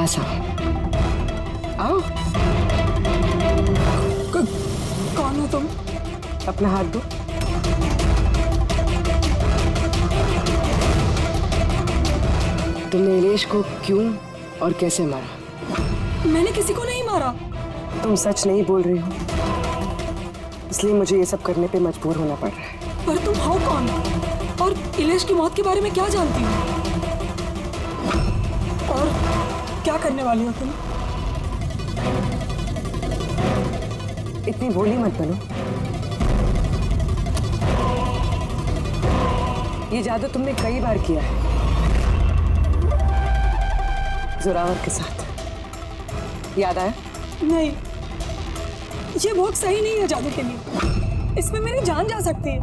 पास आओ। आओ। कौन हो तुम? अपना हाथ दो। तुमने इलेश को क्यों और कैसे मारा? मैंने किसी को नहीं मारा। तुम सच नहीं बोल रही हो, इसलिए मुझे ये सब करने पे मजबूर होना पड़ रहा है। पर तुम हो कौन और इलेश की मौत के बारे में क्या जानती हो? और क्या करने वाली हो तुम? इतनी भोली मत बनो। ये जादू तुमने कई बार किया है, जोरावर के साथ। याद आया? नहीं, ये बहुत सही नहीं है जादू के लिए। इसमें मेरी जान जा सकती है।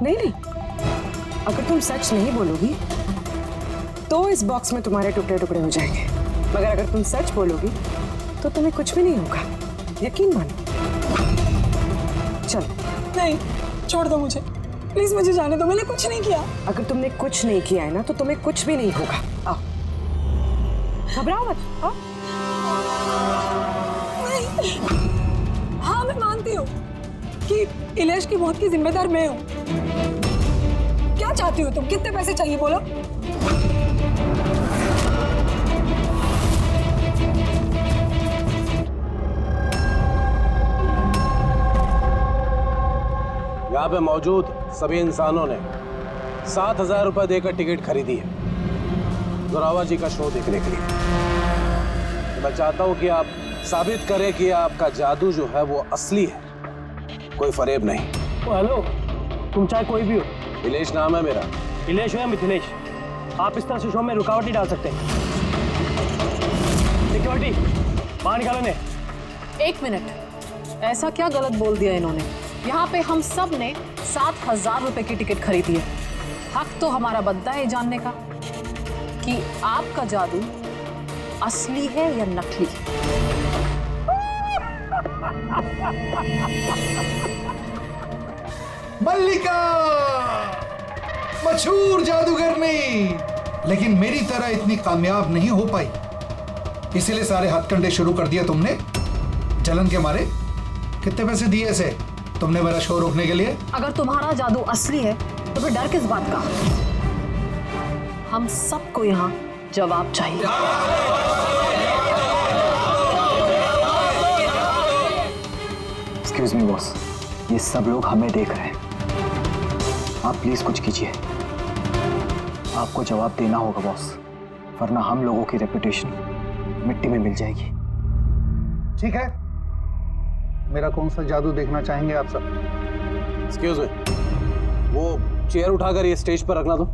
नहीं नहीं, अगर तुम सच नहीं बोलोगी तो इस बॉक्स में तुम्हारे टुकड़े टुकड़े हो जाएंगे, मगर अगर तुम सच बोलोगी तो तुम्हें कुछ भी नहीं होगा, यकीन मानो। चलो। नहीं, छोड़ दो मुझे, प्लीज मुझे जाने दो। मैंने कुछ नहीं किया। अगर तुमने कुछ नहीं किया है ना तो तुम्हें कुछ भी नहीं होगा। आओ, घबराओ मत। आओ। नहीं। हाँ, मैं मानती हूँ कि इलेश की मौत की जिम्मेदार मैं हूँ। क्या चाहती हो तुम? कितने पैसे चाहिए बोलो? यहाँ पे मौजूद सभी इंसानों ने 7,000 रुपए देकर टिकट खरीदी है जोरावर जी का शो देखने के लिए। तो मैं चाहता हूँ कि आप साबित करें कि आपका जादू जो है वो असली है, कोई फरेब नहीं। हेलो, तुम चाहे कोई भी हो। इलेश नाम है मेरा। इलेश हो या मिथिलेश, आप इस तरह से शो में रुकावट नहीं डाल सकते। सिक्योरिटी, बाहर निकालो ने। एक मिनट, ऐसा क्या गलत बोल दिया इन्होंने? यहाँ पे हम सब ने 7,000 रुपए की टिकट खरीदी है। हक तो हमारा बनता है जानने का कि आपका जादू असली है या नकली। मल्लिका, मशहूर जादूगरनी, लेकिन मेरी तरह इतनी कामयाब नहीं हो पाई, इसीलिए सारे हथकंडे शुरू कर दिए तुमने जलन के मारे। कितने पैसे दिए इसे तुमने मेरा शो रोकने के लिए? अगर तुम्हारा जादू असली है तो फिर डर किस बात का? हम सबको यहाँ जवाब चाहिए। एक्सक्यूज मी बॉस, ये सब लोग हमें देख रहे हैं, आप प्लीज कुछ कीजिए। आपको जवाब देना होगा बॉस, वरना हम लोगों की रेपुटेशन मिट्टी में मिल जाएगी। ठीक है, मेरा कौन सा जादू देखना चाहेंगे आप सब? एक्सक्यूज मी, वो चेयर उठाकर ये स्टेज पर रखना दो।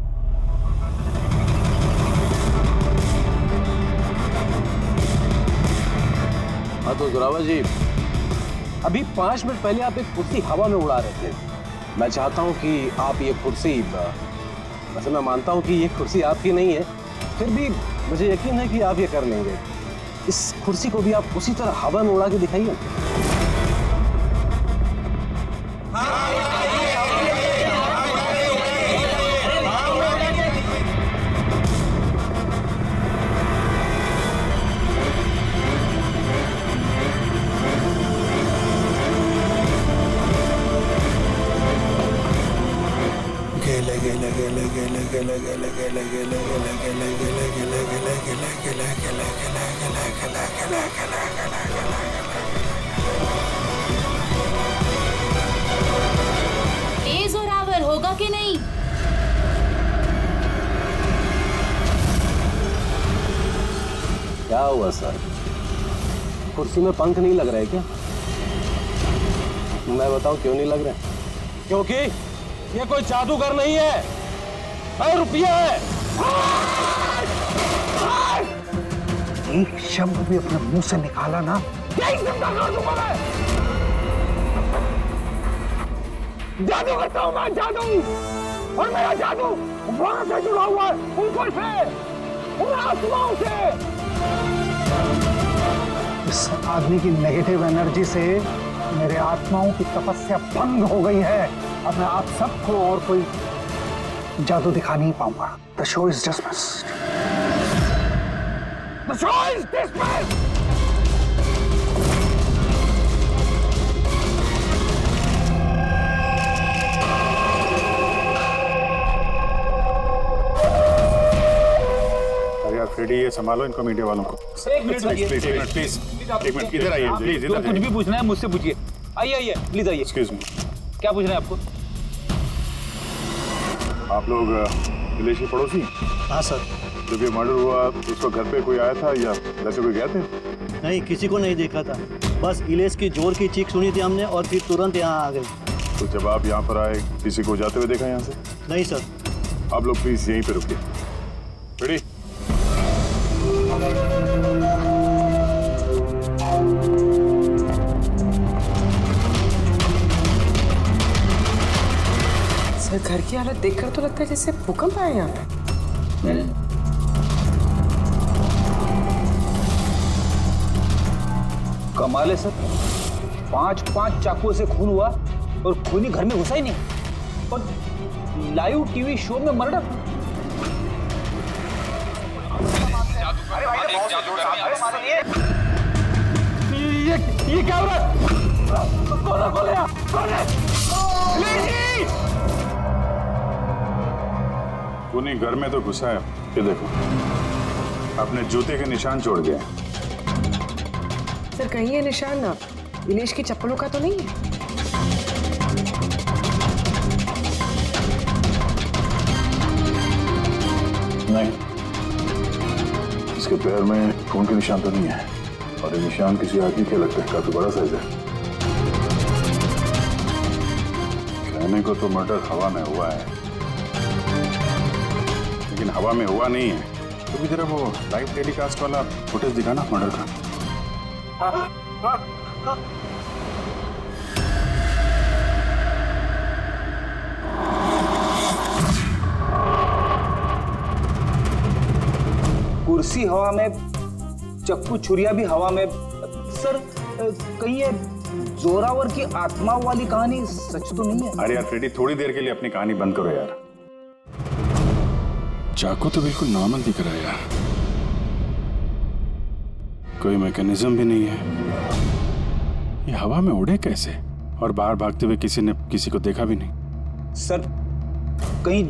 हाँ तो जोरावर जी, अभी 5 मिनट पहले आप एक कुर्सी हवा में उड़ा रहे थे। मैं चाहता हूं कि आप ये कुर्सी, वैसे मैं मानता हूं कि ये कुर्सी आपकी नहीं है, फिर भी मुझे यकीन है कि आप ये कर लेंगे। इस कुर्सी को भी आप उसी तरह हवा में उड़ा के दिखाइए। ए जोरावर, होगा कि नहीं? क्या हुआ सर, कुर्सी में पंख नहीं लग रहे क्या? मैं बताऊं क्यों नहीं लग रहे? क्योंकि ये कोई जादूगर नहीं है, रुपया है। एक शब्द भी अपने मुंह से निकाला ना, जादू करता हूं मैं, जादू। और मेरा जादू वहां से जुड़ा हुआ है, ऊपर से, उन आसमानों से। इस आदमी की नेगेटिव एनर्जी से मेरे आत्माओं की तपस्या भंग हो गई है। अब मैं आप सबको और कोई जादू दिखा नहीं पाऊंगा। The show is dismissed. The show is dismissed! अरे यार फ्रेडी, ये संभालो इनको, मीडिया वालों को। एक मिनट प्लीज एक मिनट इधर आइए, प्लीज जो इधर कुछ भी पूछना है मुझसे पूछिए। आइए आइए प्लीज आइए। एक्सक्यूज मी, क्या पूछना है आपको? आप लोग नीलेश के पड़ोसी? हाँ सर। जब ये मर्डर हुआ तो उसको घर पे कोई आया था या वैसे कोई गए थे? नहीं, किसी को नहीं देखा था, बस इलेश की जोर की चीख सुनी थी हमने और फिर तुरंत यहाँ आ गए। तो जब आप यहाँ पर आए किसी को जाते हुए देखा यहाँ से? नहीं सर। आप लोग प्लीज यहीं पे रुकिए। फ्रेडी, सर घर की हालत देखकर तो लगता है जैसे भूकंप आया यहाँ पे। कमाल है सर, 5 चाकुओं से खून हुआ और खूनी घर में घुसा ही नहीं, और लाइव टीवी शो में मर्डर। ये क्या हो रहा है? कौन है? खूनी घर में तो घुसा है, ये देखो अपने जूते के निशान छोड़ गए। सर कहीं ये निशान ना इलेश की चप्पलों का तो नहीं है? नहीं, इसके पैर में खून के निशान तो नहीं है, और ये निशान किसी आदमी के लगता है, काफी बड़ा साइज है। कहने को तो मर्डर हवा में हुआ है, लेकिन हवा में हुआ नहीं है। तो भी जरा वो लाइव टेलीकास्ट वाला फुटेज दिखाना मर्डर का। कुर्सी हवा में, चक्कू छुरिया भी हवा में। सर कहीं ये जोरावर की आत्मा वाली कहानी सच तो नहीं है? अरे यार फ्रेडी, थोड़ी देर के लिए अपनी कहानी बंद करो यार। चाकू तो बिल्कुल नॉर्मल दिख रहा है यार, कोई मैकेनिज्म भी नहीं है। ये हवा में उड़े कैसे, और बाहर भागते हुए किसी ने किसी को देखा भी नहीं। सर कहीं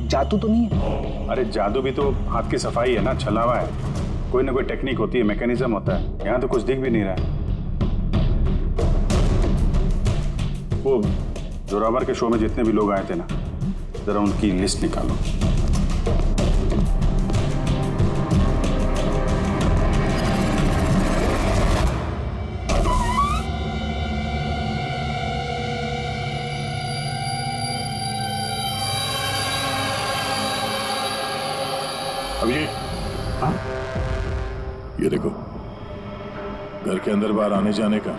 जादू तो नहीं है? अरे जादू भी तो हाथ की सफाई है ना, छलावा है, कोई ना कोई टेक्निक होती है, मैकेनिज्म होता है। यहाँ तो कुछ दिख भी नहीं रहा है। वो जोरावर के शो में जितने भी लोग आए थे ना, जरा उनकी लिस्ट निकालो। अब ये देखो, घर के अंदर बाहर आने जाने का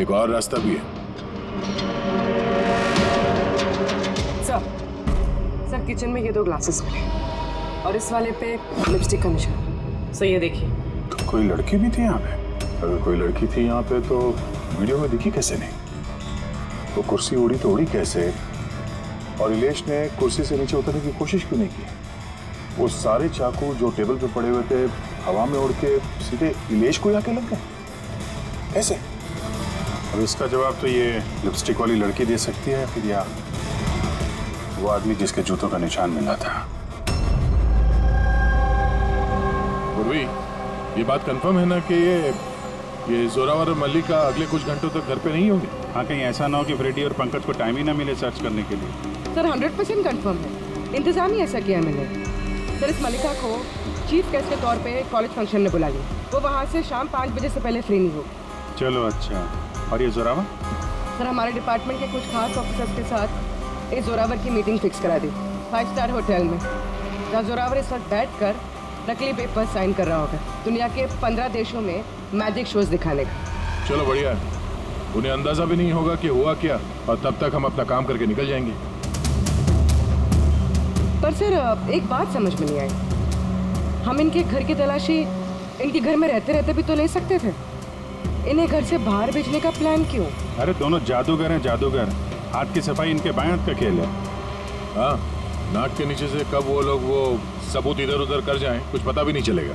एक और रास्ता भी है। सर किचन में ये 2 ग्लासेस मिले और इस वाले पे लिपस्टिक का निशान। सर ये देखिए। तो कोई लड़की भी थी यहाँ पे? अगर कोई लड़की थी यहाँ पे तो वीडियो में दिखी कैसे नहीं? वो कुर्सी उड़ी तो उड़ी कैसे, और इलेश ने कुर्सी से नीचे उतरने की कोशिश क्यों नहीं की? वो सारे चाकू जो टेबल पे पड़े हुए थे हवा में उड़ के सीधे इलेश को आके लग गए कैसे? अब इसका जवाब तो ये लिपस्टिक वाली लड़की दे सकती है, फिर या वो आदमी जिसके जूतों का निशान मिला था। पूर्वी, ये बात कंफर्म है ना कि ये जोरावर और मल्लिका अगले कुछ घंटों तक घर पे नहीं होंगे? हाँ, कहीं ऐसा ना हो कि फ्रेडी और पंकज को टाइम ही ना मिले सर्च करने के लिए। सर 100% कंफर्म है, इंतजाम ही ऐसा किया मैंने। सर इस मल्लिका को चीफ गेस्ट के तौर पे कॉलेज फंक्शन में बुला लिया, वो वहाँ से शाम 5 बजे से पहले फ्री नहीं होगी। चलो अच्छा, और ये जोरावर? सर हमारे डिपार्टमेंट के कुछ खास ऑफिसर्स के साथ इस जोरावर की मीटिंग फिक्स करा दी 5 स्टार होटल में, जहाँ जोरावर इस वक्त बैठ कर नकली पेपर साइन कर रहा होगा दुनिया के 15 देशों में मैजिक शोज दिखाने का। चलो बढ़िया है, उन्हें अंदाजा भी नहीं होगा कि हुआ क्या, और तब तक हम अपना काम करके निकल जाएंगे। पर सर एक बात समझ में नहीं आई, हम इनके घर की तलाशी इनके घर में रहते रहते भी तो ले सकते थे, इन्हें घर से बाहर भेजने का प्लान क्यों? अरे दोनों जादूगर हैं, जादूगर। हाथ की सफाई इनके बाएं हाथ का खेल है। हाँ, नाक के नीचे से कब वो लोग वो सबूत इधर उधर कर जाएं कुछ पता भी नहीं चलेगा।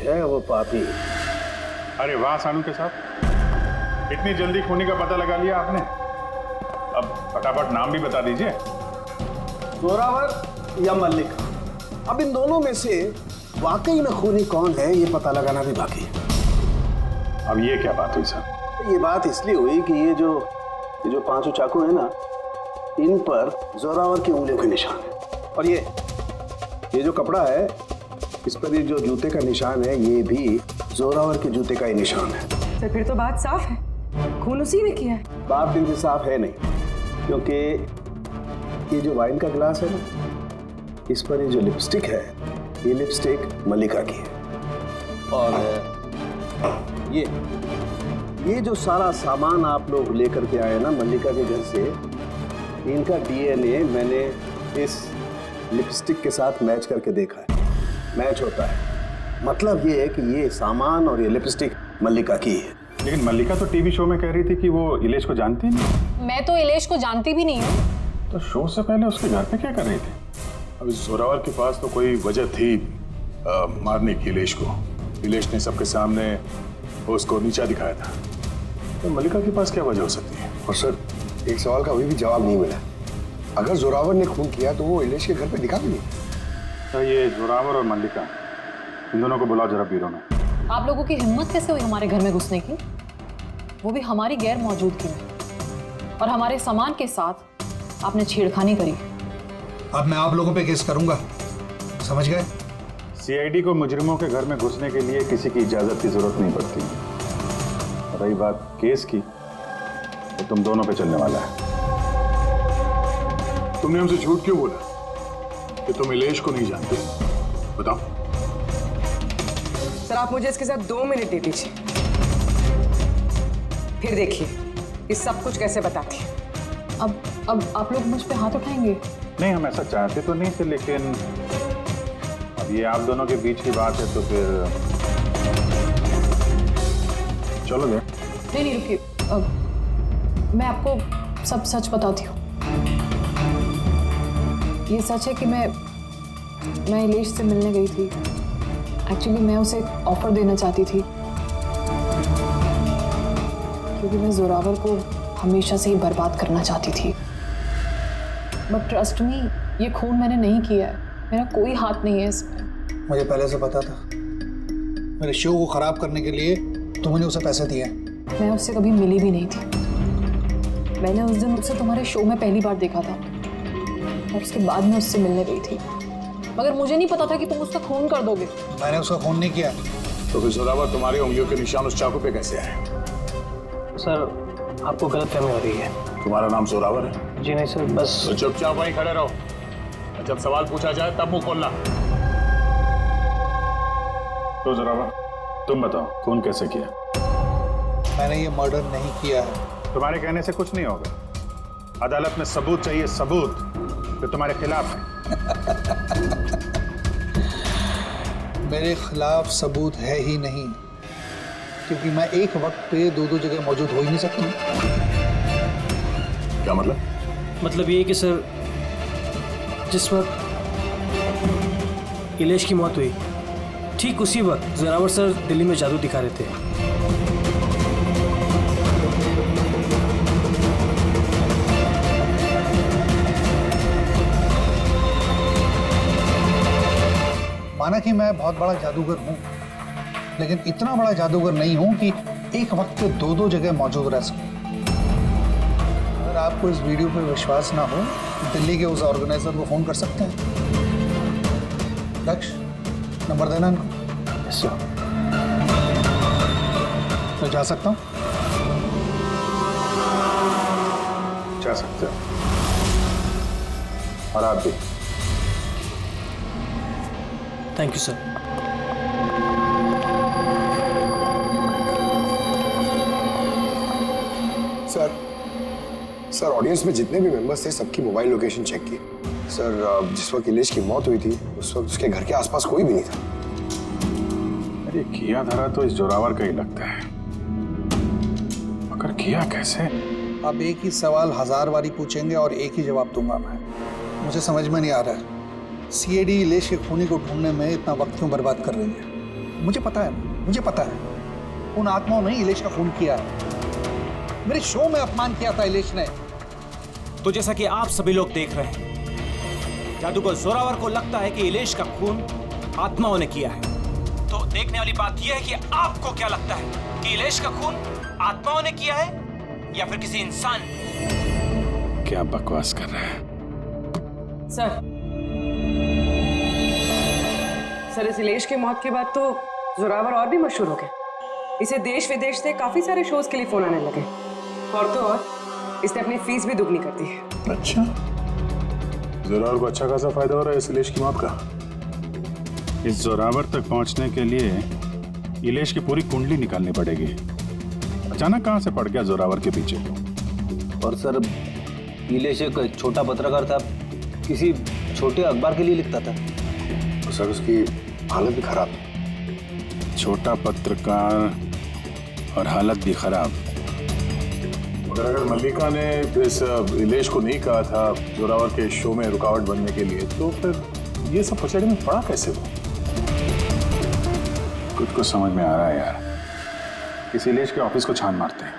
है वो पापी। अरे वाह सानू के साहब, इतनी जल्दी खूनी का पता लगा लिया आपने। अब फटाफट नाम भी बता दीजिए। जोरावर या मल्लिक, अब इन दोनों में से वाकई में खूनी कौन है ये पता लगाना भी बाकी है। अब ये क्या बात हुई सर? ये बात इसलिए हुई कि ये जो पांचों चाकू है ना, इन पर जोरावर की उंगलियों के निशान है। और ये जो कपड़ा है, इस पर ये जो जूते का निशान है, ये भी जोरावर के जूते का ही निशान है। तो फिर तो बात साफ है, खून उसी ने किया है। बात दिन से साफ है नहीं, क्योंकि ये जो वाइन का गिलास है ना, इस पर ये जो लिपस्टिक है, ये लिपस्टिक मल्लिका की है। और ये जो सारा सामान आप लोग लेकर के आए ना मल्लिका के घर से, इनका डीएनए मैंने इस लिपस्टिक के साथ मैच करके देखा है, मैच होता है। मतलब ये है कि ये सामान और ये लिपस्टिक मल्लिका की है। लेकिन मल्लिका तो टीवी शो में कह रही थी कि वो इलेश को जानती नहीं। मैं तो इलेश को जानती भी नहीं हूँ। तो शो से पहले उसके घर पे क्या कर रही थी? अब इस जोरावर के पास तो कोई वजह थी मारने की इलेश को। इलेश ने सबके सामने उसको नीचा दिखाया था, तो मल्लिका के पास क्या वजह हो सकती है? और सर, एक सवाल का अभी भी जवाब नहीं मिला। अगर जोरावर ने खून किया तो वो इलेश के घर पे दिखा भी नहीं। तो ये जोरावर और मल्लिका, इन दोनों को बुलाओ जरा ब्यूरो में। आप लोगों की हिम्मत कैसे हुई हमारे घर में घुसने की, वो भी हमारी गैर मौजूदगी में, और हमारे सामान के साथ आपने छेड़खानी करी। अब मैं आप लोगों पे केस करूंगा, समझ गए? सीआईडी को मुजरिमों के घर में घुसने के लिए किसी की इजाजत की जरूरत नहीं पड़ती। रही बात केस की, तो तुम दोनों पे चलने वाला है। तुमने हमसे झूठ क्यों बोला कि तुम इलेश को नहीं जानते? बताओ। सर, आप मुझे इसके साथ 2 मिनट दे दीजिए, फिर देखिए ये सब कुछ कैसे बताती है। अब आप लोग मुझ पे हाथ उठाएंगे? नहीं, हम ऐसा चाहते तो नहीं थे, लेकिन अब ये आप दोनों के बीच की बात है तो फिर चलो गए। नहीं रुकिए, मैं आपको सब सच बताती हूँ। ये सच है कि मैं इलेश से मिलने गई थी। एक्चुअली मैं उसे एक ऑफर देना चाहती थी, क्योंकि मैं जोरावर को हमेशा से ही बर्बाद करना चाहती थी। बट ट्रस्ट मी, ये खून मैंने नहीं किया है, मेरा कोई हाथ नहीं है इसमें। मुझे पहले से पता था। मेरे शो को खराब करने के लिए तुमने उसे पैसे दिए। मैं उससे कभी मिली भी नहीं थी। मैंने उस दिन उसे तुम्हारे शो में पहली बार देखा था, और उसके बाद मैं उससे मिलने गई थी, मगर मुझे नहीं पता था कि तुम उसका खून कर दोगे। मैंने उसका खून नहीं किया। तो फिर जोरावर, तुम्हारी उंगलियों के निशान उस चाकू पे कैसे आए? सर, आपको गलतफहमी हो रही है। तुम्हारा नाम जोरावर है? जी नहीं सर, बस। तो चुपचाप वहीं खड़े रहो, जब सवाल पूछा जाए तब मुंह खोलना। तो जोरावर, तुम बताओ, खून कैसे किया? मैंने ये मर्डर नहीं किया है। तुम्हारे कहने से कुछ नहीं होगा। अदालत में सबूत चाहिए, सबूत जो तुम्हारे खिलाफ है। मेरे खिलाफ सबूत है ही नहीं, क्योंकि मैं एक वक्त पे दो जगह मौजूद हो ही नहीं सकता। क्या मतलब? मतलब ये कि सर, जिस वक्त इलेश की मौत हुई, ठीक उसी वक्त जोरावर सर दिल्ली में जादू दिखा रहे थे। माना कि मैं बहुत बड़ा जादूगर हूँ, लेकिन इतना बड़ा जादूगर नहीं हूँ कि एक वक्त पे दो जगह मौजूद रह सकूं। अगर आपको इस वीडियो पर विश्वास ना हो, दिल्ली के उस ऑर्गेनाइजर को फोन कर सकते हैं। लक्ष्य, नंबर देना इनको। Yes sir. तो जा सकता हूँ? जा सकते हो। और आप भी। Thank you sir. Sir, audience में जितने भी मेंबर्स थे सबकी मोबाइल लोकेशन चेक की। सर, जिस वक्त इलेश की मौत हुई थी उस वक्त उसके घर के आसपास कोई भी नहीं था। अरे किया धरा तो इस जोरावर का ही लगता है, मगर किया कैसे? अब एक ही सवाल 1000 बारी पूछेंगे और एक ही जवाब दूंगा मैं। मुझे समझ में नहीं आ रहा है, सीआईडी इलेश के खूनी को ढूंढने में इतना वक्त क्यों बर्बाद कर रही है। मुझे पता है, मुझे पता है उन आत्माओं ने इलेश का खून किया है। मेरे शो में अपमान किया था इलेश ने। तो जैसा कि आप सभी लोग देख रहे हैं, जादूगर जोरावर को लगता है कि इलेश का खून आत्माओं ने किया है। तो देखने वाली बात यह है कि आपको क्या लगता है कि इलेश का खून आत्माओं ने किया है या फिर किसी इंसान ने? क्या बकवास कर रहा है? सर इस इलेश की मौत के बाद तो जोरावर और भी मशहूर हो गया। इसे देश विदेश से काफी सारे शोज के लिए फोन आने लगे, और तो और इसने अपनी फीस भी दुगनी कर दी है। अच्छा, जोरावर को अच्छा खासा फायदा हो रहा है इस इलेश की मौत का। इस जोरावर तक पहुंचने के लिए इलेश की पूरी कुंडली निकालनी पड़ेगी। अचानक कहां से पड़ गया जोरावर के पीछे? और सर, इलेश एक छोटा पत्रकार था, किसी छोटे अखबार के लिए लिखता था। तो सर उसकी हालत भी खराब। छोटा पत्रकार और हालत भी खराब। मगर अगर मल्लिका ने इस इलेश को नहीं कहा था जोरावर के शो में रुकावट बनने के लिए, तो फिर ये सब पचड़े में पड़ा कैसे वो? कुछ को समझ में आ रहा है यार। इस इलेश के ऑफिस को छान मारते हैं।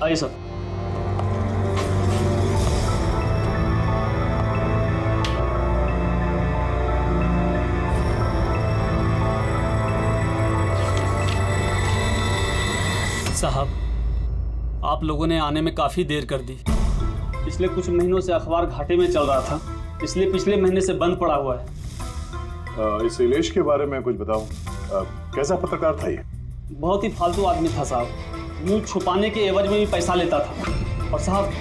आइए सर। साहब, आप लोगों ने आने में काफ़ी देर कर दी। पिछले कुछ महीनों से अखबार घाटे में चल रहा था, इसलिए पिछले महीने से बंद पड़ा हुआ है। इस इलेश के बारे में कुछ बताओ। कैसा पत्रकार था ये? बहुत ही फालतू आदमी था साहब। न्यूज छुपाने के एवज में भी पैसा लेता था, और साहब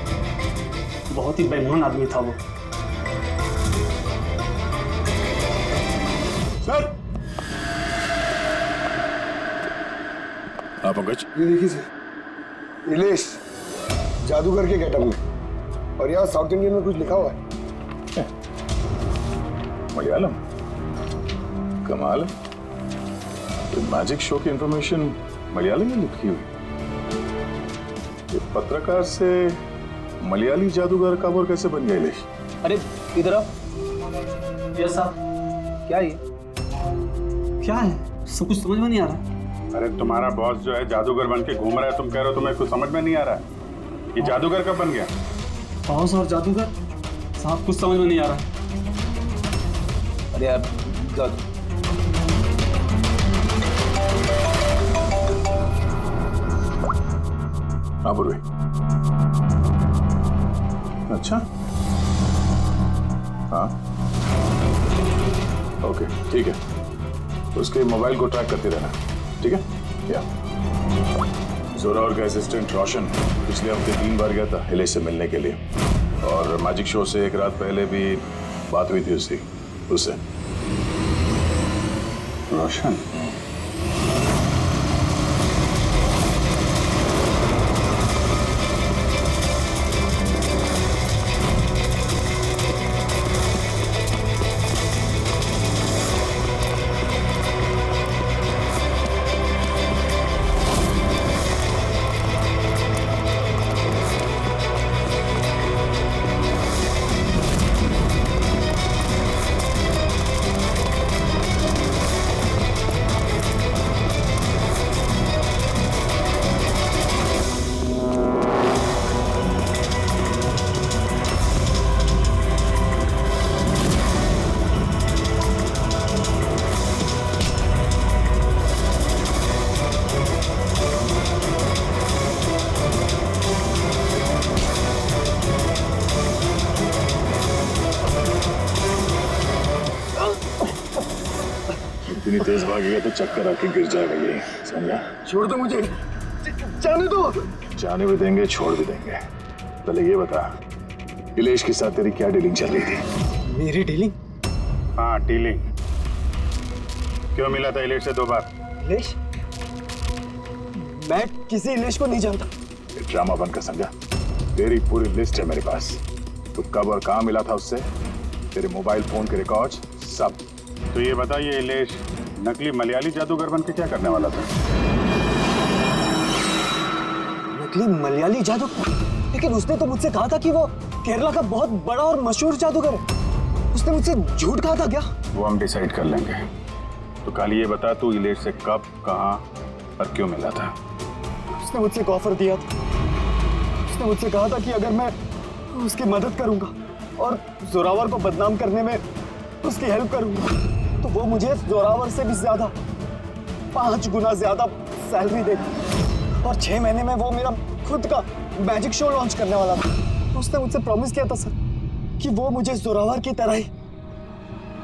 बहुत ही बेईमान आदमी था वो। सर, आप पंकज, ये देखिए सर, इलेश जादूगर के गेटअप में, और यहाँ साउथ इंडियन में कुछ लिखा हुआ है। मलयालम, कमाल है। तो मैजिक शो की इंफॉर्मेशन मलयालम में लिखी हुई। ये पत्रकार से मलयाली जादूगर कब और कैसे बन गया इलेश? अरे इधर आओ। यस साहब। क्या ये? क्या है? सब कुछ समझ में नहीं आ रहा। अरे तुम्हारा बॉस जो है जादूगर बन के घूम रहा है, तुम कह रहे हो तुम्हें कुछ समझ में नहीं आ रहा है। ये जादूगर कब बन गया? बॉस और जादूगर साहब कुछ समझ में नहीं आ रहा। अरे यार, हाँ पूर्वी। अच्छा, हाँ ओके, ठीक है। उसके मोबाइल को ट्रैक करते रहना, ठीक है? या जोरावर का असिस्टेंट रोशन पिछले हफ्ते 3 बार गया था इलेश से मिलने के लिए, और मैजिक शो से एक रात पहले भी बात हुई थी उससे। रोशन? इतनी तेज भागेगा तो चक्कर आके गिर जाएगा ये, समझा? छोड़ दो मुझे, जाने दो। जाने भी देंगे, छोड़ भी देंगे। पहले ये बता, इलेश के साथ तेरी क्या डीलिंग चल रही थी? मेरी डीलिंग? हाँ, डीलिंग। क्यों मिला था इलेश से 2 बार? इलेश? मैं किसी इलेश को नहीं जानता। ये ड्रामा बंद कर, समझा? तेरी पूरी लिस्ट है मेरे पास। तो कब और कहाँ मिला था उससे, तेरे मोबाइल फोन के रिकॉर्ड्स, सब। तो ये बता, ये इलेश नकली मलयाली जादूगर बन के क्या करने वाला था? नकली मलयाली जादू, लेकिन उसने तो मुझसे कहा था कि वो केरला का बहुत बड़ा और मशहूर जादूगर है। उसने मुझसे झूठ कहा था क्या? वो हम डिसाइड कर लेंगे। तो कल ये बता, तू इलेश से कब, कहाँ और क्यों मिला था? उसने मुझसे एक ऑफर दिया था। उसने मुझसे कहा था कि अगर मैं उसकी मदद करूंगा और जोरावर को बदनाम करने में उसकी हेल्प करूंगा तो वो मुझे जोरावर से भी ज्यादा 5 गुना ज्यादा सैलरी देगा, और 6 महीने में वो मेरा खुद का मैजिक शो लॉन्च करने वाला था। उसने मुझसे प्रॉमिस किया था सर कि वो मुझे जोरावर की तरह ही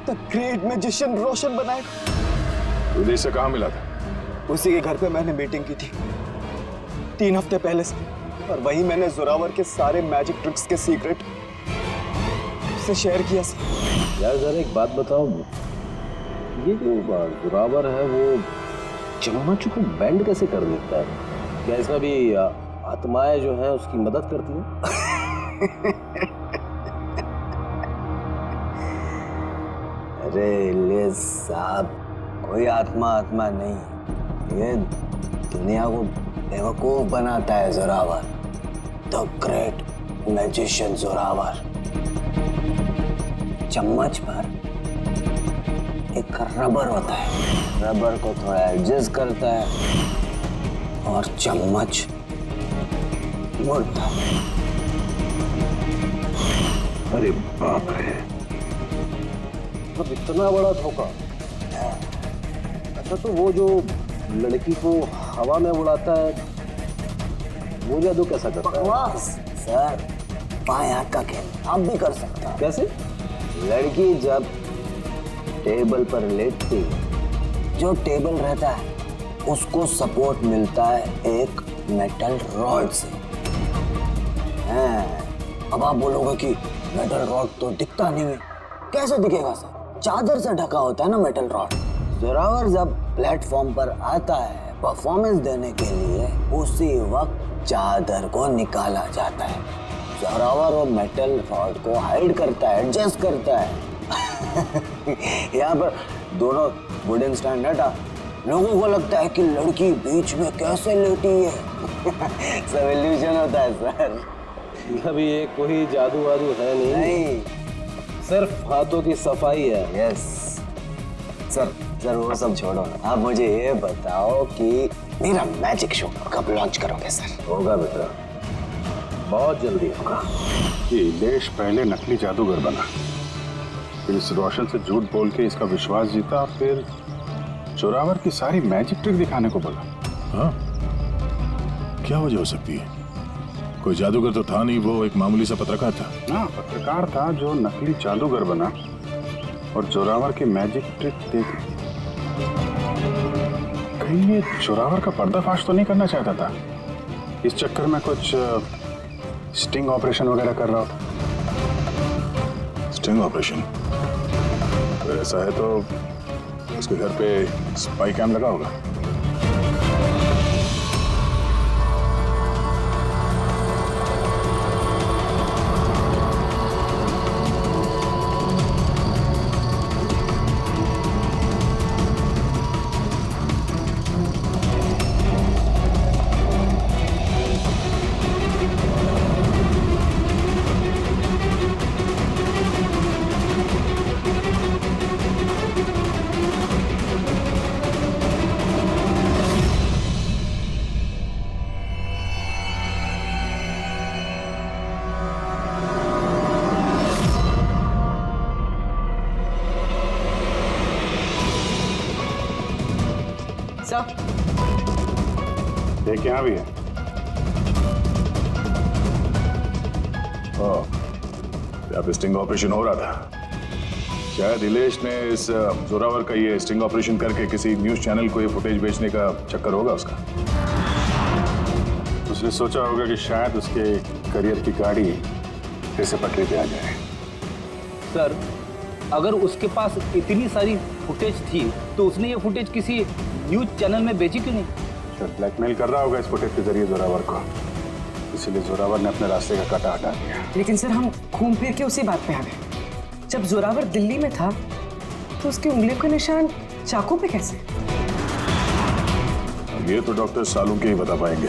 द ग्रेट मैजिशियन रोशन बनाएगा। विदेश से कहाँ मिला था? उसी के घर पे मैंने मीटिंग की थी 3 हफ्ते पहले से, और वही मैंने जोरावर के सारे मैजिक ट्रिक्स के सीक्रेट उससे शेयर किया सर। यार जरा एक बात बताओ, ये जो जोरावर है वो चम्मच को बैंड कैसे कर देता है? क्या इसमें भी आत्माएं जो हैं उसकी मदद करती हैं? अरे इलियास साहब, कोई आत्मा नहीं, ये दुनिया को बेवकूफ बनाता है Zorawar, the great magician Zorawar. चम्मच पर एक रबर होता है, रबर को थोड़ा एडजस्ट करता है और चम्मच मुड़ता है। अरे बाप रे, तो इतना बड़ा धोखा। अच्छा, तो वो जो लड़की को हवा में उड़ाता है वो जादू कैसा करता है? बकवास सर, बाएं हाथ का खेल आप भी कर सकते हैं। कैसे? लड़की जब टेबल पर लेटती है, जो टेबल रहता है उसको सपोर्ट मिलता है एक मेटल रॉड से। अब आप बोलोगे कि मेटल रॉड तो दिखता नहीं है। कैसे दिखेगा सर? चादर से ढका होता है ना मेटल रॉड। जोरावर जब प्लेटफॉर्म पर आता है परफॉर्मेंस देने के लिए, उसी वक्त चादर को निकाला जाता है। जोरावर वो मेटल रॉड को हाइड करता है, एडजस्ट करता है। यहाँ पर दोनों वुडन स्टैंड हटा, लोगों को लगता है कि लड़की बीच में कैसे लेटी है। सब इल्यूजन होता है सर। अभी ये कोई जादू वादू है नहीं, सिर्फ हाथों की सफाई है। यस सर, वो सब छोड़ो ना, आप मुझे ये बताओ कि मेरा मैजिक शो कब लॉन्च करोगे सर? होगा बेटा, बहुत जल्दी होगा। ये इलेश पहले नकली जादूगर बना, फिर इस रोशन से झूठ बोल के इसका विश्वास जीता, फिर जोरावर की सारी मैजिक ट्रिक दिखाने को बोला। हाँ, क्या वजह हो सकती है? कोई जादूगर तो था नहीं, वो एक मामूली सा पत्रकार था। हाँ, पत्रकार था जो नकली जादूगर बना और जोरावर की मैजिक ट्रिक देख ली। कहीं ये जोरावर का पर्दाफाश तो नहीं करना चाहता था? इस चक्कर में कुछ स्टिंग ऑपरेशन वगैरह कर रहा था। Sting operation? अगर ऐसा है तो उसके घर पे स्पाई कैम लगा होगा। देख यहाँ भी है। यहाँ पे स्टिंग ऑपरेशन हो रहा था। शायद इलेश ने इस जोरावर का ये स्टिंग ऑपरेशन करके किसी न्यूज चैनल को ये फुटेज बेचने का चक्कर होगा उसका। उसने सोचा होगा कि शायद उसके करियर की गाड़ी फिर से पटरी पे आ जाए। सर, अगर उसके पास इतनी सारी फुटेज थी तो उसने ये फुटेज किसी न्यूज चैनल में बेची क्यों नहीं? शायद ब्लैकमेल कर रहा होगा इस फुटेज के जरिए जोरावर को, इसीलिए जोरावर ने अपने रास्ते का कांटा हटा दिया। लेकिन सर, हम घूम फिर के उसी बात पे आ गए। जब जोरावर दिल्ली में था तो उसकी उंगलियों का निशान चाकू पे कैसे? ये तो डॉक्टर सालू के ही बता पाएंगे।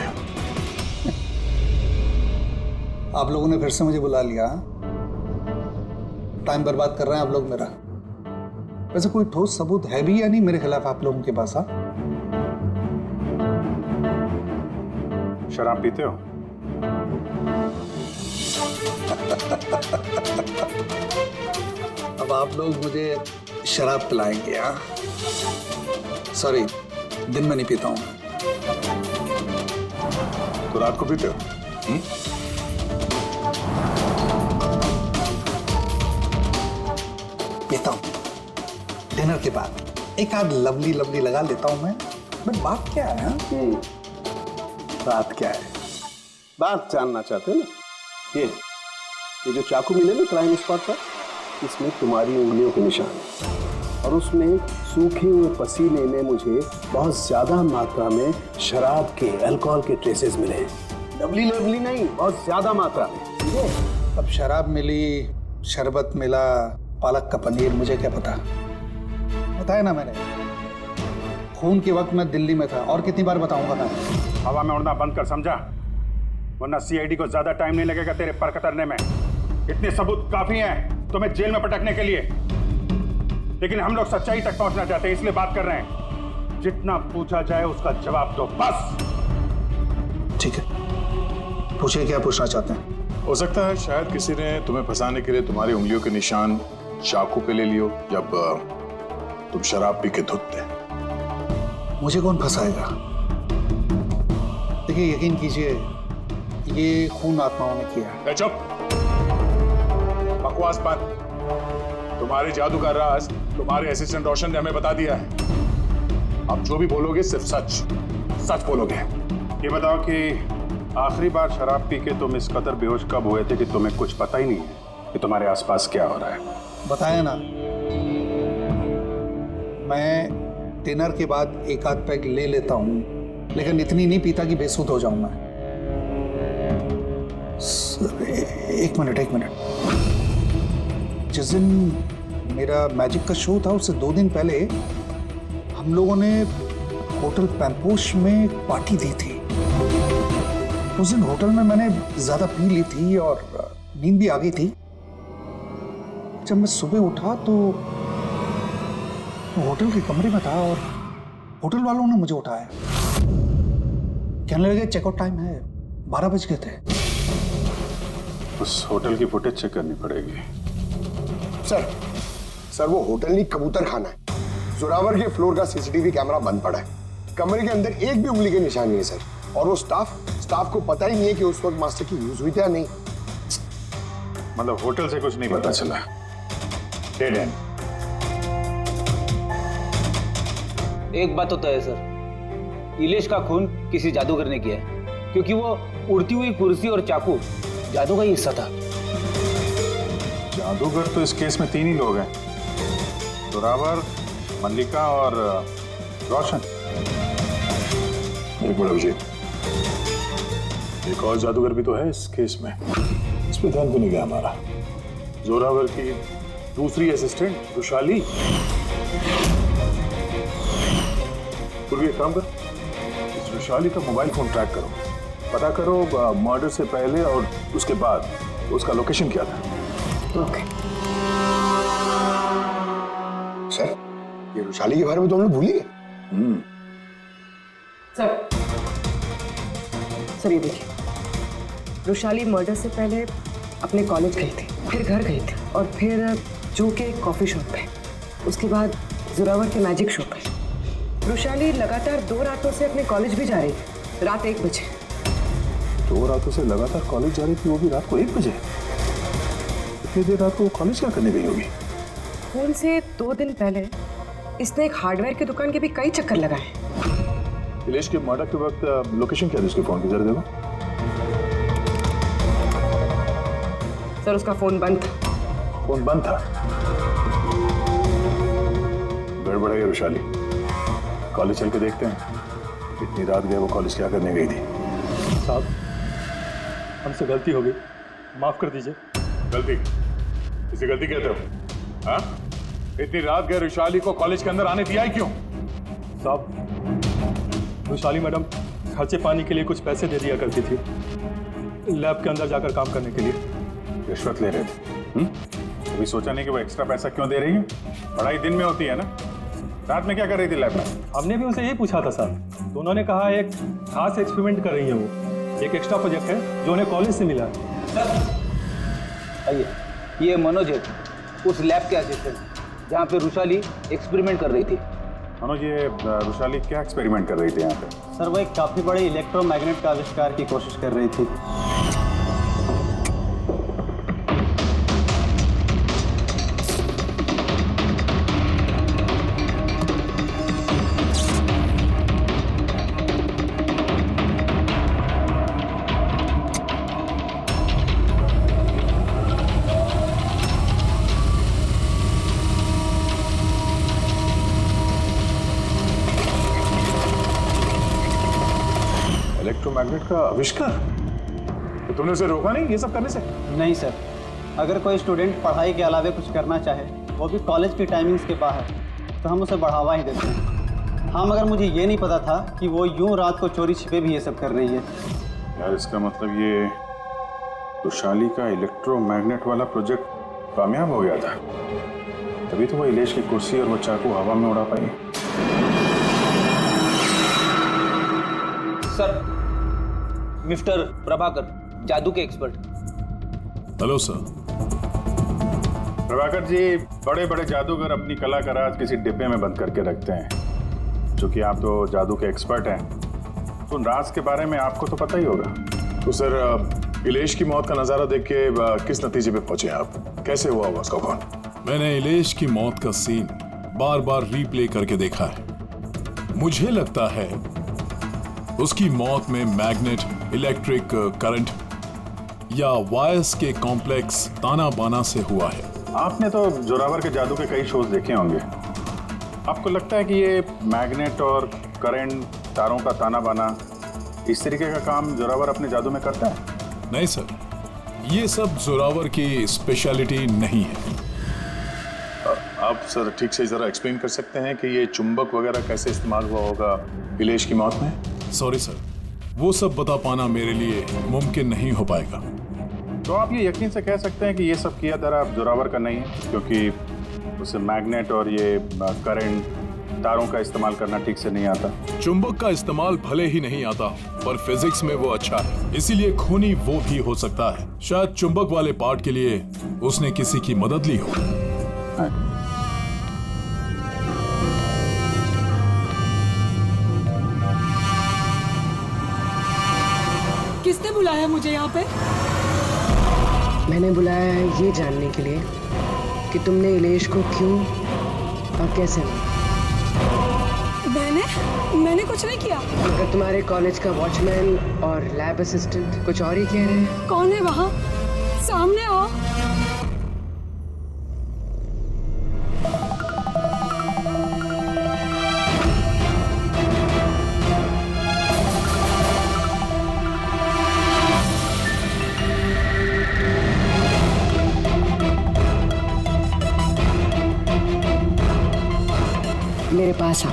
आप लोगों ने फिर से मुझे बुला लिया। टाइम बर्बाद कर रहे हैं आप लोग मेरा। वैसे कोई ठोस सबूत है भी या नहीं मेरे खिलाफ आप लोगों के पास? हाँ, शराब पीते हो? अब आप लोग मुझे शराब पिलाएंगे? हाँ, सॉरी, दिन में नहीं पीता हूं। तो रात को पीते हो? पीता हूं डिनर के बाद। एक आध लवली लवली लगा लेता हूं मैं। बट बात क्या है? हाँ? बात क्या है? बात जानना चाहते हो ना? ये जो चाकू मिले ना क्राइम स्पॉट पर, इसमें तुम्हारी उंगलियों के निशान है और उसमें सूखे हुए पसीने में मुझे बहुत ज्यादा मात्रा में शराब के, अल्कोहल के ट्रेसेस मिले हैं। लवली लवली नहीं, बहुत ज्यादा मात्रा में। अब शराब मिली, शरबत मिला, पालक का पनीर, मुझे क्या पता? बताया ना मैंने, खून के वक्त मैं दिल्ली में था। और कितनी बार बताऊंगा मैं? हवा में उड़ना बंद कर, समझा? वरना सीआईडी को ज्यादा टाइम नहीं लगेगा तेरे पर कतरने में। इतने सबूत काफी हैं तुम्हें जेल में पटकने के लिए। लेकिन हम लोग सच्चाई तक पहुंचना चाहते हैं, इसलिए बात कर रहे हैं। जितना पूछा जाए उसका जवाब दो, बस। ठीक है, पूछिए क्या पूछना चाहते हैं। हो सकता है शायद किसी ने तुम्हें फंसाने के लिए तुम्हारी उंगलियों के निशान चाकू पे ले लियो जब तुम शराब पी के धुत थे। मुझे कौन फंसाएगा? देखिए, यकीन कीजिए, ये खून आत्माओं ने किया है। चुप, बकवास बंद। तुम्हारे जादू का राज तुम्हारे असिस्टेंट रोशन ने हमें बता दिया है। अब जो भी बोलोगे सिर्फ सच सच बोलोगे। ये बताओ कि आखिरी बार शराब पी के तुम इस कदर बेहोश कब हुए थे कि तुम्हें कुछ पता ही नहीं है कि तुम्हारे आसपास क्या हो रहा है? बताया ना, मैं डिनर के बाद एक आध पैग ले लेता हूं, लेकिन इतनी नहीं पीता कि बेसुध हो जाऊं मैं। एक मिनट। जिस दिन मेरा मैजिक का शो था उससे 2 दिन पहले हम लोगों ने होटल पैम्पोश में पार्टी दी थी। उस दिन होटल में मैंने ज्यादा पी ली थी और नींद भी आ गई थी। जब मैं सुबह उठा तो होटल के कमरे में था और होटल वालों ने मुझे उठाया। कहने लगे चेकआउट टाइम है, 12 बज गए थे। उस होटल की फुटेज चेक करनी पड़ेगी। सर वो होटल नहीं, कबूतर खाना है। जोरावर के फ्लोर का सीसीटीवी कैमरा बंद पड़ा है। कमरे के अंदर एक भी उंगली के निशान नहीं है सर। और वो स्टाफ को पता ही नहीं है कि उस वक्त मास्टर की यूज हुई थी या नहीं। मतलब होटल से कुछ नहीं पता चला? Dead and. एक बात तो तय है सर, इलेश का खून किसी जादूगर ने किया है, क्योंकि वो उड़ती हुई कुर्सी और चाकू जादू का ही हिस्सा था। जादूगर तो इस केस में 3 ही लोग हैं, जोरावर, मल्लिका और रोशन। एक मिनट अभिजीत, एक और जादूगर भी तो है इस केस में, इस पे ध्यान क्यों नहीं गया हमारा? जोरावर की दूसरी असिस्टेंट रुशाली। पूर्वी एक काम कर, इस रुशाली का मोबाइल फोन ट्रैक करो, पता करो मर्डर से पहले और उसके बाद उसका लोकेशन क्या था। ओके सर, ये रुशाली के बारे में तो हम लोग भूल ही गए। सर ये देखिए, रुशाली मर्डर से पहले अपने कॉलेज गई थी, फिर घर गई थी और फिर जू के कॉफी शॉप पे, उसके बाद जोरावर के मैजिक शो पे। रुशाली लगातार 2 रातों से अपने कॉलेज भी जा रही थी, रात 1 बजे। 2 रातों से लगातार कॉलेज जा रही थी, वो भी रात को 1 बजे? इतनी देर रात को कॉलेज क्या करने गई होगी? खून से 2 दिन पहले इसने एक हार्डवेयर की दुकान के भी कई चक्कर लगाए। इलेश के मर्डर के वक्त लोकेशन क्या थी उसके फोन की, जरा देखो। सर उसका फोन बंद था। फोन बंद था? गड़बड़ है रुशाली, कॉलेज चल के देखते हैं। इतनी रात गए वो कॉलेज क्या करने गई थी? साहब, हमसे गलती हो गई, माफ कर दीजिए। गलती? इसे गलती कहते हो? हाँ? इतनी रात गए रुशाली को कॉलेज के अंदर आने दिया ही क्यों? साहब, रुशाली मैडम खर्चे पानी के लिए कुछ पैसे दे दिया करती थी, लैब के अंदर जाकर काम करने के लिए। रिश्वत ले रहे थे? कभी सोचा नहीं कि वो एक्स्ट्रा पैसा क्यों दे रही है? पढ़ाई दिन में होती है ना, रात में क्या कर रही थी लैब में? हमने भी उनसे यही पूछा था सर, तो उन्होंने कहा एक खास एक्सपेरिमेंट कर रही है वो, एक एक्स्ट्रा प्रोजेक्ट है जो उन्हें कॉलेज से मिला है। आइए, ये मनोज है, उस लैब के असिस्टेंट जहाँ पे रुशाली एक्सपेरिमेंट कर रही थी। मनोज, ये रुशाली क्या एक्सपेरिमेंट कर रही थी यहाँ पे? सर वो एक काफ़ी बड़े इलेक्ट्रोमैग्नेट का आविष्कार की कोशिश कर रही थी। इलेक्ट्रोमैग्नेट का आविष्कार? तो तुमने उसे रोका नहीं ये सब करने से? नहीं सर, अगर कोई स्टूडेंट पढ़ाई के अलावा कुछ करना चाहे, वो भी कॉलेज की टाइमिंग्स के बाहर, तो हम उसे बढ़ावा ही देते हैं। हाँ, मगर मुझे ये नहीं पता था कि वो यूं रात को चोरी छिपे भी ये सब कर रही है। यार इसका मतलब ये रुशाली का इलेक्ट्रोमैग्नेट वाला प्रोजेक्ट कामयाब हो गया था, तभी तो वो इलेश की कुर्सी और वो चाकू हवा में उड़ा पाई। सर, मिस्टर प्रभाकर, जादू के expert. Hello sir. Prabhakar ji, बड़े बड़े जादूगर अपनी कला का राज किसी डिब्बे में बंद करके रखते हैं। चूंकि आप तो जादू के एक्सपर्ट हैं, तो उन राज के बारे में आपको तो पता ही होगा। तो सर, इलेश की मौत का नजारा देख के किस नतीजे पे पहुंचे आप? कैसे हुआ उसका खून? मैंने इलेश की मौत का सीन बार बार रीप्ले करके देखा है। मुझे लगता है उसकी मौत में मैग्नेट, इलेक्ट्रिक करंट या वायर्स के कॉम्प्लेक्स ताना बाना से हुआ है। आपने तो जोरावर के जादू के कई शोज देखे होंगे। आपको लगता है कि ये मैग्नेट और करंट, तारों का ताना बाना, इस तरीके का काम जोरावर अपने जादू में करता है? नहीं सर, ये सब जोरावर की स्पेशलिटी नहीं है। आप सर ठीक से जरा एक्सप्लेन कर सकते हैं कि ये चुंबक वगैरह कैसे इस्तेमाल हुआ होगा इलेश की मौत में? सॉरी सर, वो सब बता पाना मेरे लिए मुमकिन नहीं हो पाएगा। तो आप ये यकीन से कह सकते हैं कि ये सब किया तरह जोरावर का नहीं है, क्योंकि उसे मैग्नेट और ये करंट, तारों का इस्तेमाल करना ठीक से नहीं आता। चुंबक का इस्तेमाल भले ही नहीं आता, पर फिजिक्स में वो अच्छा है, इसीलिए खूनी वो भी हो सकता है। शायद चुंबक वाले पार्ट के लिए उसने किसी की मदद ली हो। किसने बुलाया मुझे यहाँ पे? मैंने बुलाया है ये जानने के लिए कि तुमने इलेश को क्यों और कैसे मारा। मैंने कुछ नहीं किया। अगर तुम्हारे कॉलेज का वॉचमैन और लैब असिस्टेंट कुछ और ही कह रहे हैं। कौन है वहाँ? सामने आओ। मेरे पास आओ।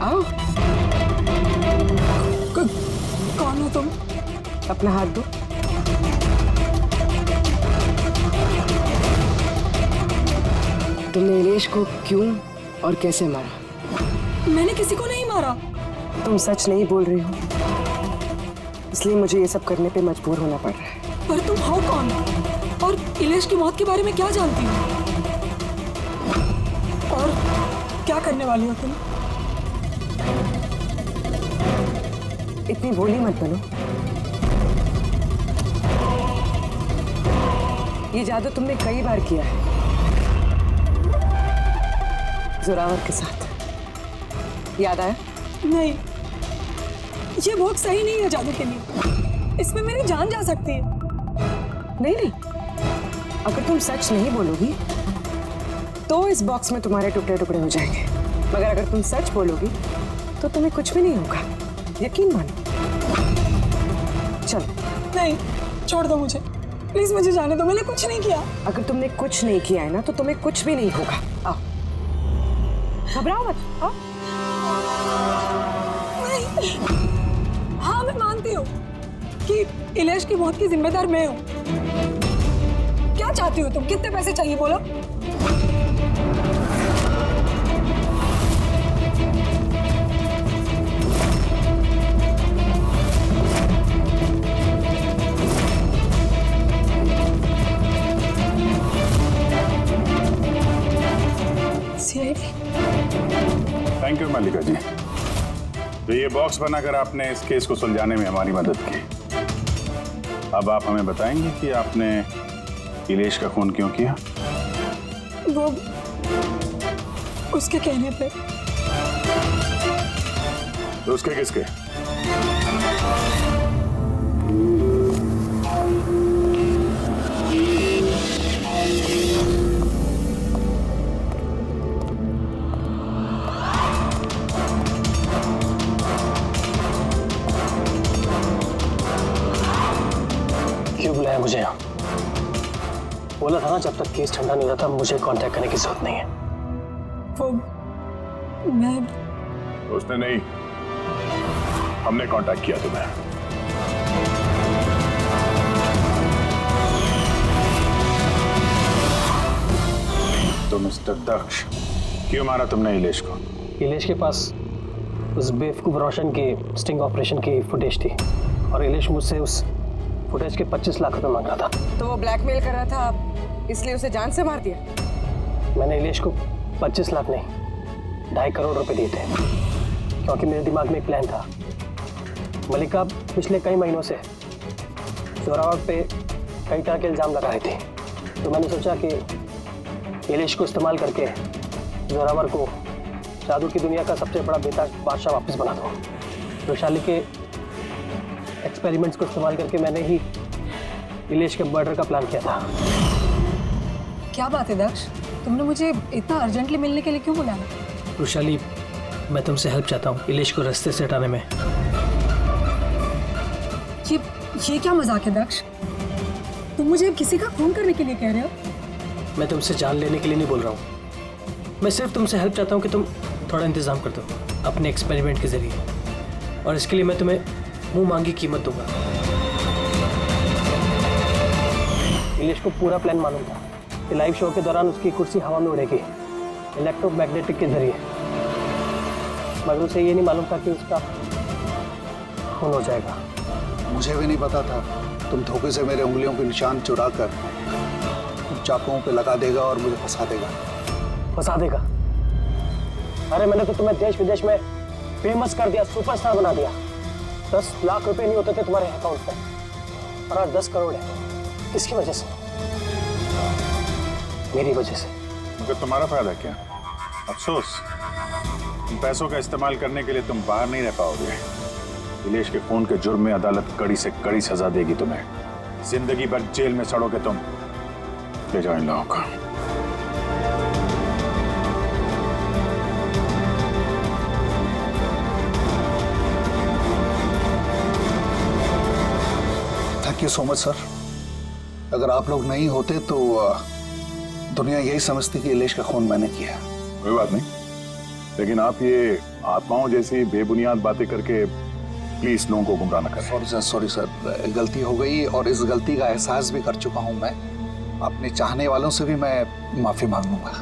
आओ। कौन हो तुम? अपना हाथ दो। तुमने इलेश को क्यों और कैसे मारा? मैंने किसी को नहीं मारा। तुम सच नहीं बोल रही हो, इसलिए मुझे ये सब करने पे मजबूर होना पड़ रहा है। पर तुम हो कौन और इलेश की मौत के बारे में क्या जानती हो? और क्या करने वाली हो तुम? इतनी भोली मत बनो। ये जादू तुमने कई बार किया है जोरावर के साथ, याद आया? नहीं, ये बहुत सही नहीं है जादू के लिए। इसमें मेरी जान जा सकती है। नहीं, अगर तुम सच नहीं बोलोगी तो इस बॉक्स में तुम्हारे टुकड़े टुकड़े हो जाएंगे, मगर अगर तुम सच बोलोगी तो तुम्हें कुछ भी नहीं होगा, यकीन मानो। चलो। नहीं, छोड़ दो मुझे, प्लीज मुझे जाने दो, मैंने कुछ नहीं किया। अगर तुमने कुछ नहीं किया है ना तो तुम्हें कुछ भी नहीं होगा। आओ, घबराओ मत। आओ। नहीं। हाँ, मैं मानती हूँ कि इलेश की मौत की जिम्मेदार मैं हूँ। क्या चाहती हो तुम? कितने पैसे चाहिए बोलो? थैंक यू मल्लिका जी, तो ये बॉक्स बनाकर आपने इस केस को सुलझाने में हमारी मदद की। अब आप हमें बताएंगे कि आपने इलेश का खून क्यों किया? वो उसके कहने पे। तो उसके किसके? क्यों बुलाया मुझे यहाँ? बोला था ना जब तक केस ठंडा नहीं होता मुझे कांटेक्ट करने की जरूरत नहीं है। वो मैं उसने नहीं, हमने कांटेक्ट किया तुम्हें। तो मिस्टर दक्ष, क्यों मारा तुमने इलेश को? इलेश के पास उस बेवकूफ रोशन के स्टिंग ऑपरेशन की फुटेज थी और इलेश मुझसे उस फुटेज के 25 लाख रुपए मांग रहा था। तो वो ब्लैकमेल कर रहा था, इसलिए उसे जान से मार दिया? मैंने इलेश को 25 लाख नहीं 2.5 करोड़ रुपए दिए थे, क्योंकि मेरे दिमाग में एक प्लान था। मल्लिका पिछले कई महीनों से जोरावर पे कई तरह के इल्जाम लगा रही थी, तो मैंने सोचा कि इलेश को इस्तेमाल करके जोरावर को जादू की दुनिया का सबसे बड़ा बेताज बादशाह वापस बना दो। वैशाली के एक्सपेरिमेंट्स को इस्तेमाल करके मैंने ही इलेश के मर्डर का प्लान किया था। क्या बात है दक्ष, तुमने मुझे इतना अर्जेंटली मिलने के लिए क्यों बुलाया? वैशाली, मैं तुमसे हेल्प चाहता हूँ इलेश को रास्ते से हटाने में। ये क्या मजाक है दक्ष? तुम मुझे किसी का खून करने के लिए कह रहे हो? मैं तुमसे जान लेने के लिए नहीं बोल रहा हूँ, मैं सिर्फ तुमसे हेल्प चाहता हूँ कि तुम थोड़ा इंतजाम कर दो अपने एक्सपेरिमेंट के जरिए, और इसके लिए मैं तुम्हें मुंह मांगी कीमत दूंगा। इलेश को पूरा प्लान मालूम था कि लाइव शो के दौरान उसकी कुर्सी हवा में उड़ेगी इलेक्ट्रोमैग्नेटिक के जरिए, मगर उसे ये नहीं मालूम था कि उसका खून हो जाएगा। मुझे भी नहीं पता था तुम धोखे से मेरे उंगलियों के निशान चुरा कर चाकुओं पे लगा देगा और मुझे फंसा देगा। फंसा देगा? अरे मैंने तो तुम्हें देश विदेश में फेमस कर दिया, सुपरस्टार बना दिया। 10 लाख रुपए नहीं होते थे तुम्हारे अकाउंट पे, और आज 10 करोड़ है। किसकी वजह से? मेरी वजह से। मगर तुम्हारा फायदा क्या? अफसोस, इन पैसों का इस्तेमाल करने के लिए तुम बाहर नहीं रह पाओगे। इलेश के खून के जुर्म में अदालत कड़ी से कड़ी सजा देगी तुम्हें। जिंदगी भर जेल में सड़ोगे तुम। ले जाओ इन लोगों को। Thank you so much sir. अगर आप लोग नहीं होते तो दुनिया यही समझती कि इलेश का खून मैंने किया। कोई बात नहीं, लेकिन आप ये आत्माओं जैसी बेबुनियाद बातें करके प्लीज लोगों को गुमराह न करें। सॉरी सर, गलती हो गई और इस गलती का एहसास भी कर चुका हूं मैं। अपने चाहने वालों से भी मैं माफी मांग लूंगा।